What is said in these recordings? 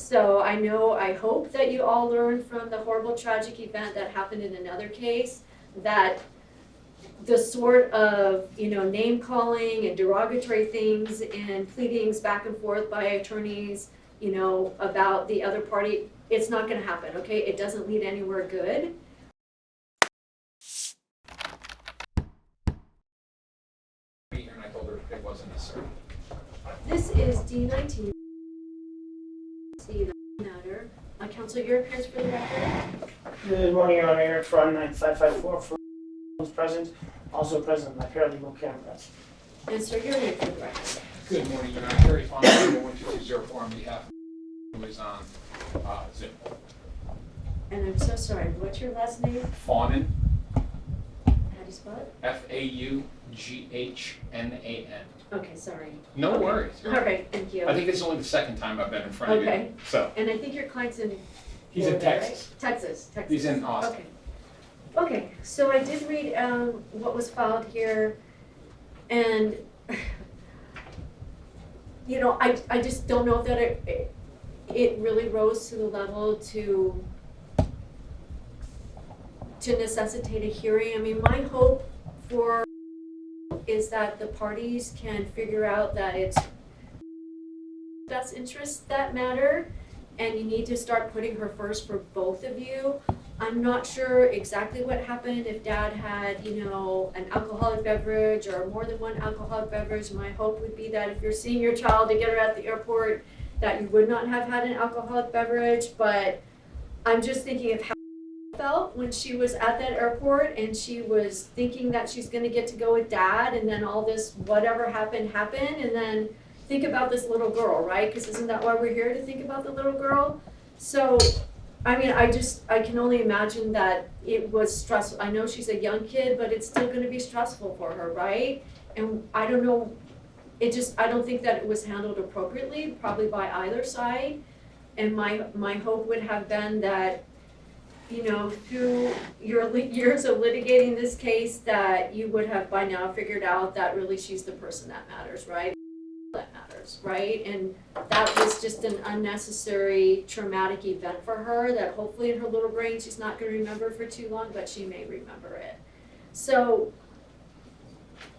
So I hope that you all learned from the horrible tragic event that happened in another case, that the sort of, name calling and derogatory things and pleadings back and forth by attorneys, about the other party, it's not gonna happen, okay? It doesn't lead anywhere good. And I told her it wasn't necessary. This is D19. See the matter. Counsel, your appearance for the record. Good morning, Your Honor. Erick Ferran, 9554 for was present. Also present, my paralegal cameras. And sir, your name for the record. Good morning, Your Honor. Kerry Faughnan, 1204 on behalf of who is on Zoom. And I'm so sorry, what's your last name? Faughnan, How do you spell it? Faughnan. Okay, sorry. No Okay. worries. All right, thank you. I think this is only the second time I've been in front of Okay. you. So And I think your client's in he's in Florida, Texas. right? Texas. He's in Austin. Okay. Okay, so I did read what was filed here, and I just don't know that it really rose to the level to necessitate a hearing. I mean, my hope for is that the parties can figure out that it's best interests that matter, and you need to start putting her first for both of you. I'm not sure exactly what happened, if dad had, an alcoholic beverage or more than one alcoholic beverage. My hope would be that if you're seeing your child to get her at the airport, that you would not have had an alcoholic beverage, but I'm just thinking of how she felt when she was at that airport and she was thinking that she's gonna get to go with dad, and then all this whatever happened, and then think about this little girl, right? Because isn't that why we're here, to think about the little girl? So I mean, I can only imagine that it was stressful. I know she's a young kid, but it's still gonna be stressful for her, right? And I don't know, I don't think that it was handled appropriately, probably by either side. And my hope would have been that, through your years of litigating this case, that you would have by now figured out that really she's the person that matters, right? That matters, right? And that was just an unnecessary traumatic event for her that hopefully in her little brain she's not going to remember for too long, but she may remember it. So,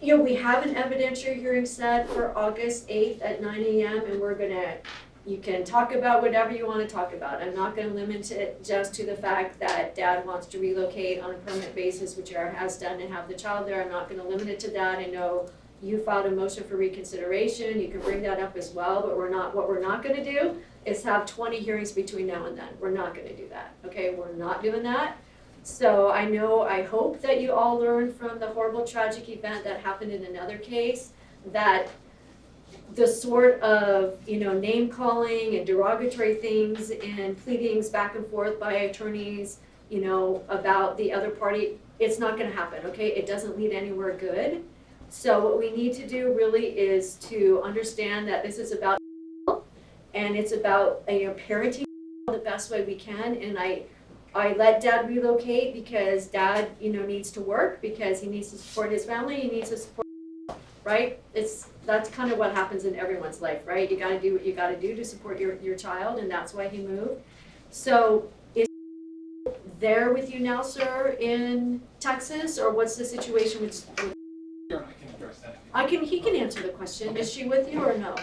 we have an evidentiary hearing set for August 8th at 9 a.m. and you can talk about whatever you want to talk about. I'm not going to limit it just to the fact that dad wants to relocate on a permanent basis, which Eric has done, and have the child there. I'm not going to limit it to that. I know you filed a motion for reconsideration, you can bring that up as well, but what we're not gonna do is have 20 hearings between now and then. We're not gonna do that, okay? We're not doing that. So I hope that you all learned from the horrible tragic event that happened in another case, that the sort of, name calling and derogatory things and pleadings back and forth by attorneys, about the other party, it's not gonna happen, okay? It doesn't lead anywhere good. So what we need to do really is to understand that this is about, and it's about parenting the best way we can. And I let dad relocate because dad needs to work, because he needs to support his family, he needs to support, right? That's kind of what happens in everyone's life, right? You got to do what you got to do to support your child, and that's why he moved. So is he there with you now, sir, in Texas, or what's the situation with Sure, I can address that. he can answer the question. Is she with you or no?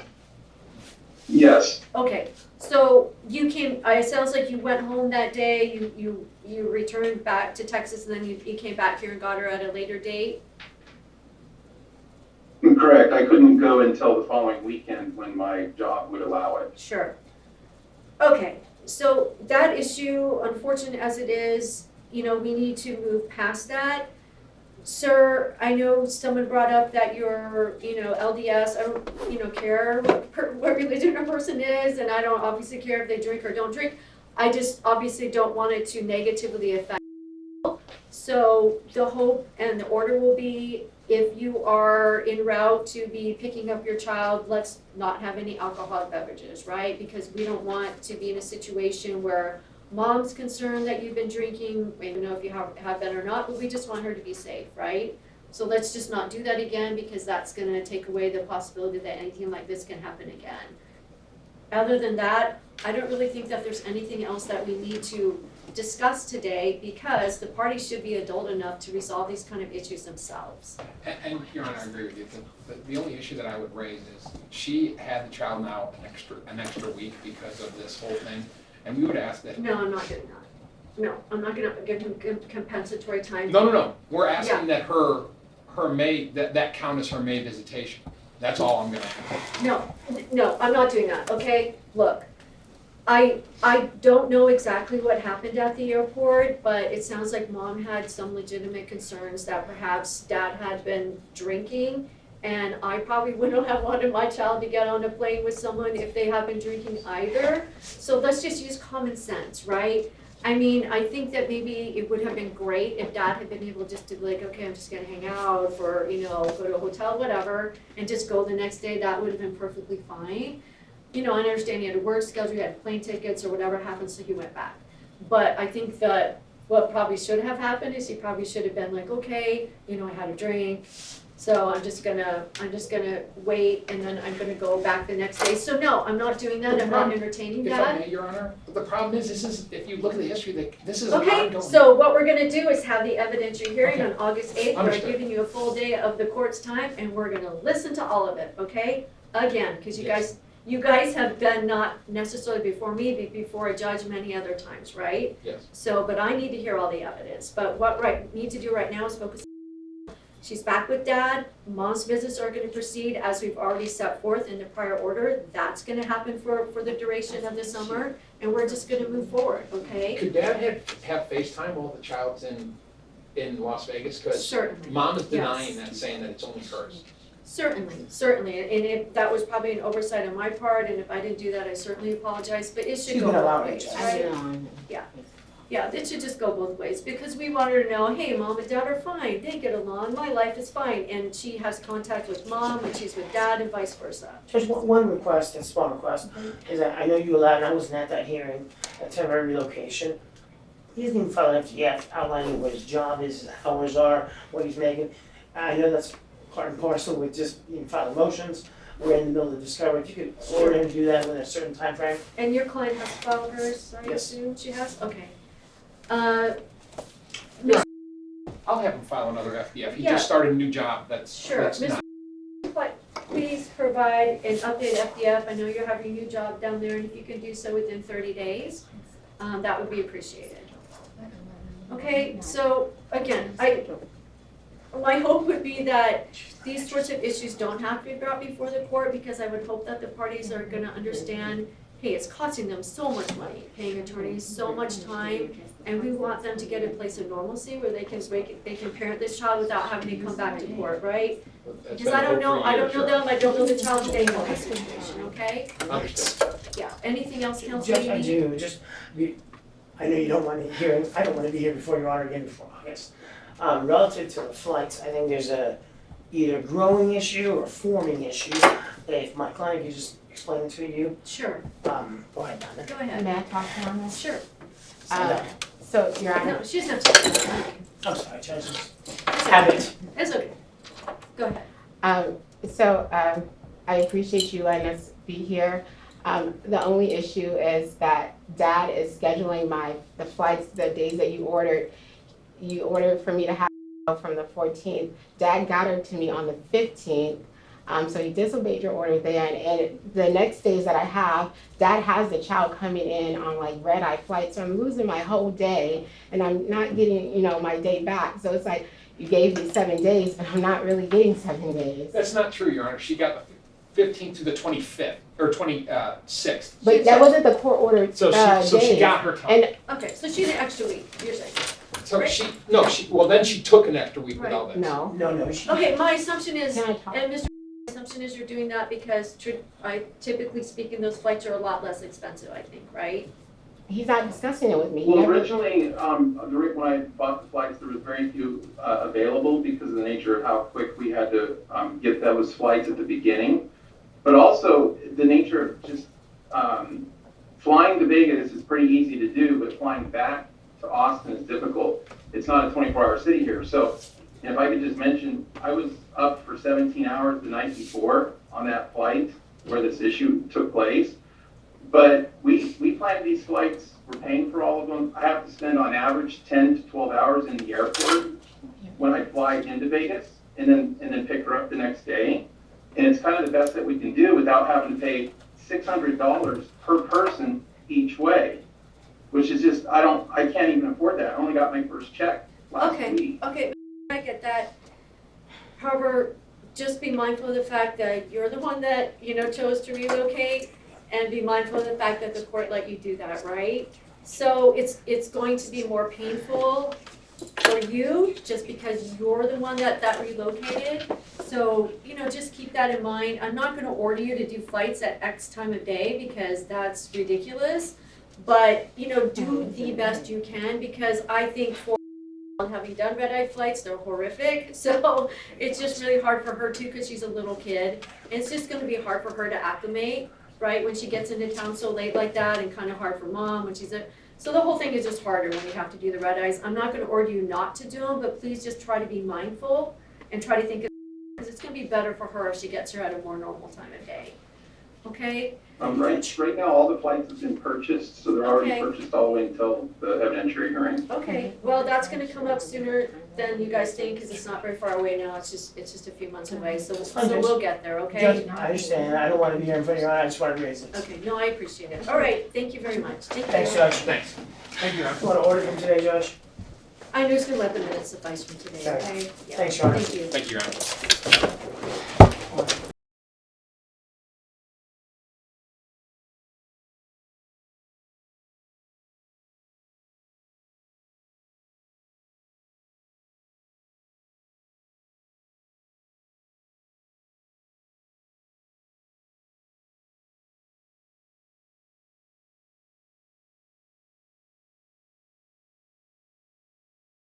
Yes. Okay, so you came, it sounds like you went home that day, you returned back to Texas, and then you came back here and got her at a later date? Correct. I couldn't go until the following weekend when my job would allow it. Sure. Okay, so that issue, unfortunate as it is, we need to move past that. Sir, I know someone brought up that you're, LDS, I don't, care what religion a person is, and I don't obviously care if they drink or don't drink. I just obviously don't want it to negatively affect people. So the hope and the order will be, if you are en route to be picking up your child, let's not have any alcoholic beverages, right? Because we don't want to be in a situation where mom's concerned that you've been drinking, we don't know if you have been or not, but we just want her to be safe, right? So let's just not do that again, because that's gonna take away the possibility that anything like this can happen again. other than that, I don't really think that there's anything else that we need to discuss today, because the parties should be adult enough to resolve these kind of issues themselves. And Your Honor, I agree with you. The only issue that I would raise is she had the child now an extra week because of this whole thing, and we would ask that. No, I'm not doing that. No, I'm not gonna give him compensatory time. No. We're asking that her May, that count as her May visitation. That's all I'm gonna ask. No, I'm not doing that, okay? Look, I don't know exactly what happened at the airport, but it sounds like mom had some legitimate concerns that perhaps dad had been drinking. And I probably wouldn't have wanted my child to get on a plane with someone if they have been drinking either. So let's just use common sense, right? I mean, I think that maybe it would have been great if dad had been able just to be like, okay, I'm just gonna hang out for, go to a hotel, whatever, and just go the next day. That would have been perfectly fine. I understand he had a work schedule, he had plane tickets or whatever happened, so he went back. But I think that what probably should have happened is he probably should have been like, okay, I had a drink, so I'm just gonna wait, and then I'm gonna go back the next day. So no, I'm not doing that, I'm not entertaining If I that. may, Your Honor, the problem is, if you look at the history, this is Okay, ongoing. so what we're gonna do is have the evidentiary hearing on August 8th. We're Understood. giving you a full day of the court's time, and we're gonna listen to all of it, okay? Again, because Yes. you guys have been not necessarily before me, but before a judge many other times, right? Yes. So, but I need to hear all the evidence. But what need to do right now is focus. She's back with dad. Mom's visits are gonna proceed as we've already set forth in the prior order. That's gonna happen for the duration of the summer, and we're just gonna move forward, okay? Could Dad have FaceTime while the child's in Las Vegas? Because Certainly. Mom is Yes. denying that, saying that it's only hers. Certainly, and if that was probably an oversight on my part, and if I didn't do that, I certainly apologize, but it should She's go been allowed both ways, to. right? Yeah, it should just go both ways, because we want her to know, hey, mom and dad are fine, they get along, my life is fine, and she has contact with mom, and she's with dad, and vice versa. Just one request, a small request, is that I know you allowed, and I wasn't at that hearing, a temporary relocation. He doesn't even file an FDF outlining what his job is, his hours are, what he's making. I know that's part and parcel with just, file motions. We're in the middle of discovery. If you could order him to do that within a certain time frame. And your client has filed hers, I Yes. assume she has, okay. I'll have him file another FDF. He Yeah. just started a new job. That's Sure. not. Please provide an updated FDF, I know you're having a new job down there, and if you can do so within 30 days, that would be appreciated. Okay, so again, my hope would be that these sorts of issues don't have to be brought before the court, because I would hope that the parties are gonna understand, hey, it's costing them so much money, paying attorneys so much time, and we want them to get a place of normalcy where they can parent this child without having to come back to court, right? That's Because been I don't the know, hope for I years, don't know them, I don't know the child's day in this situation, okay? Understood. Yeah, anything else, Councilor? Judge, I do, I know you don't want to hear, I don't want to be here before your honor again before August. Relative to the flights, I think there's either growing issue or forming issue. If my client could just explain it to you, Sure, go ahead, Donna. go ahead. May I talk on this? Sure. So, Your Honor, No, she's not talking. I'm sorry, Judge, It's have okay. it. It's okay. Go ahead. I appreciate you letting us be here. The only issue is that Dad is scheduling the flights, the days that you ordered. You ordered for me to have from the 14th. Dad got her to me on the 15th. So he disobeyed your order then, and the next days that I have, Dad has the child coming in on like red-eye flights, so I'm losing my whole day, and I'm not getting, my day back. So it's like, you gave me 7 days, but I'm not really getting 7 days. That's not true, Your Honor. She got the 15th to the 25th, or 26th. But that wasn't the court ordered So she days. got her time. And Okay, so she's an extra week, you're saying? So then she took an extra week with Right. all this. no, No, Okay, my assumption is, can I talk? and Mr. My assumption is you're doing that because typically speaking, those flights are a lot less expensive, I think, right? He's not discussing it with me. He Well, never- originally, when I bought the flights, there was very few available because of the nature of how quick we had to get those flights at the beginning. But also, the nature of just flying to Vegas is pretty easy to do, but flying back to Austin is difficult. It's not a 24-hour city here. So if I could just mention, I was up for 17 hours the night before on that flight where this issue took place. But we plan these flights, we're paying for all of them. I have to spend on average 10 to 12 hours in the airport when I fly into Vegas and then pick her up the next day. And it's kind of the best that we can do without having to pay $600 per person each way, which is just, I can't even afford that. I only got my first check last week. Okay, I get that. However, just be mindful of the fact that you're the one that, chose to relocate, and be mindful of the fact that the court let you do that, right? So it's going to be more painful for you, just because you're the one that relocated. So, just keep that in mind. I'm not gonna order you to do flights at X time of day, because that's ridiculous. But, do the best you can, because I think for having done red-eye flights, they're horrific. So it's just really hard for her too, because she's a little kid. It's just gonna be hard for her to acclimate, right, when she gets into town so late like that, and kind of hard for mom when she's so the whole thing is just harder when you have to do the red eyes. I'm not gonna order you not to do them, but please just try to be mindful and try to think of, because it's gonna be better for her if she gets her at a more normal time of day. Okay? Right now, all the flights have been purchased, so they're already Okay. purchased all the way until the evidentiary hearing. Okay, well, that's gonna come up sooner than you guys think, because it's not very far away now, it's just a few months away, so we'll get there, okay? Judge, I understand, I don't wanna be here in front of your eye, I just wanna raise it. Okay, no, I appreciate it. All right, thank you very much. Thank you. Thanks, Judge. Thanks. Thank you, Ron. You wanna order from today, Judge? I'm just gonna let the minutes suffice for today, Okay. okay? Yeah. Thanks, Your Honor. Thank you. Thank you, Ron.